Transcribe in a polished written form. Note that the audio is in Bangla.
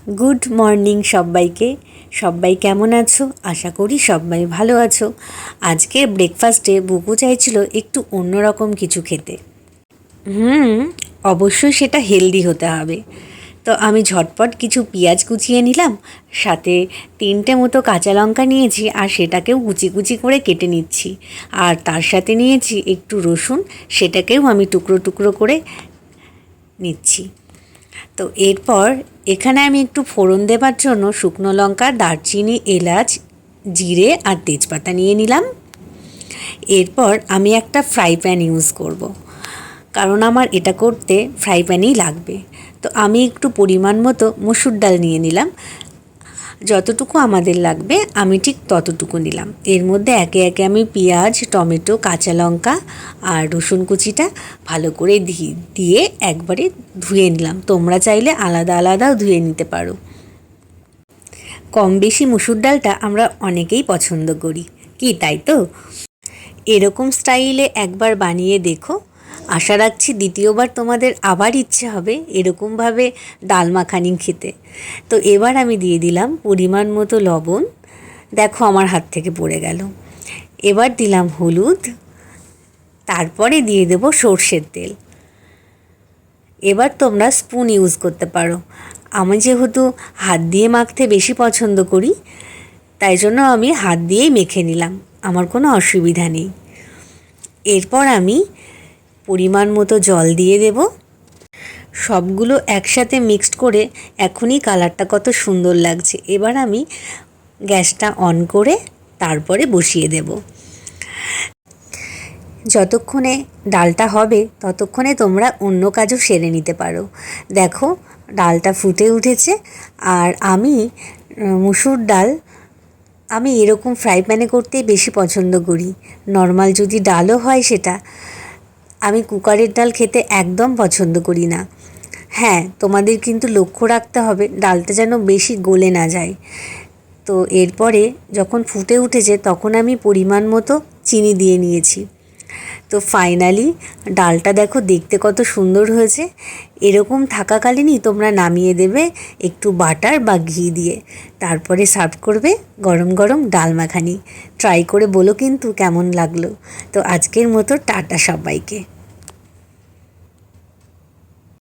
গুড মর্নিং সবাইকে। সবাই কেমন আছো? আশা করি সবাই ভালো আছো। আজকের ব্রেকফাস্টে বুকু চাইছিল একটু অন্যরকম কিছু খেতে। অবশ্যই সেটা হেলদি হতে হবে। তো আমি ঝটপট কিছু পেঁয়াজ কুচিয়ে নিলাম, সাথে 3টে মতো কাঁচা লঙ্কা নিয়েছি আর সেটাকেও কুচি কুচি করে কেটে নিচ্ছি। আর তার সাথে নিয়েছি একটু রসুন, সেটাকেও আমি টুকরো টুকরো করে নিচ্ছি। তো এরপর এখানে আমি একটু ফোড়ন দেবার জন্য শুকনো লঙ্কা, দারচিনি, এলাচ, জিরে আর তেজপাতা নিয়ে নিলাম। এরপর আমি একটা ফ্রাই প্যান ইউজ করব, কারণ আমার এটা করতে ফ্রাই প্যানই লাগবে। তো আমি একটু পরিমাণ মতো মসুর ডাল নিয়ে নিলাম। যতটুকু আমাদের লাগবে আমি ঠিক ততটুকু নিলাম। এর মধ্যে একে একে আমি পেঁয়াজ, টমেটো, কাঁচা লঙ্কা আর রসুন কুচিটা ভালো করে দিয়ে একবারে ধুয়ে নিলাম। তোমরা চাইলে আলাদা আলাদাও ধুয়ে নিতে পারো। কম বেশি মুসুর ডালটা আমরা অনেকেই পছন্দ করি, কি তাই তো? এরকম স্টাইলে একবার বানিয়ে দেখো। আশা রাখছি দ্বিতীয়বার তোমাদের আবার ইচ্ছে হবে এরকমভাবে ডাল মাখানি খেতে। তো এবার আমি দিয়ে দিলাম পরিমাণ মতো লবণ। দেখো আমার হাত থেকে পড়ে গেল। এবার দিলাম হলুদ, তারপরে দিয়ে দেব সর্ষের তেল। এবার তোমরা স্পুন ইউজ করতে পারো। আমি যেহেতু হাত দিয়ে মাখতে বেশি পছন্দ করি, তাই জন্য আমি হাত দিয়েই মেখে নিলাম, আমার কোনো অসুবিধা নেই। এরপর আমি পরিমাণ মতো জল দিয়ে দেব। সবগুলো একসাথে মিক্সড করে এখনই কালারটা কত সুন্দর লাগছে। এবার আমি গ্যাসটা অন করে তারপরে বসিয়ে দেব। যতক্ষণে ডালটা হবে ততক্ষণে তোমরা অন্য কাজও সেরে নিতে পারো। দেখো ডালটা ফুটে উঠেছে। আর আমি মুসুর ডাল আমি এরকম ফ্রাই প্যানে করতেই বেশি পছন্দ করি। নর্মাল যদি ডালও হয় সেটা আমি কুকারের ডাল খেতে একদম পছন্দ করি না। হ্যাঁ, তোমাদের কিন্তু লক্ষ্য রাখতে হবে ডালটা যেন বেশি গলে না যায়। তো এরপরে যখন ফুটে উঠেছে তখন আমি পরিমাণ মতো চিনি দিয়ে নিয়েছি। তো ফাইনালি ডালটা দেখো দেখতে কত সুন্দর হয়েছে। এরকম থাকাকালীনই তোমরা নামিয়ে দেবে একটু বাটার বা ঘি দিয়ে, তারপরে সার্ভ করবে গরম গরম ডাল মাখানি। ট্রাই করে বলো কিন্তু কেমন লাগলো। তো আজকের মতো টাটা সবাইকে।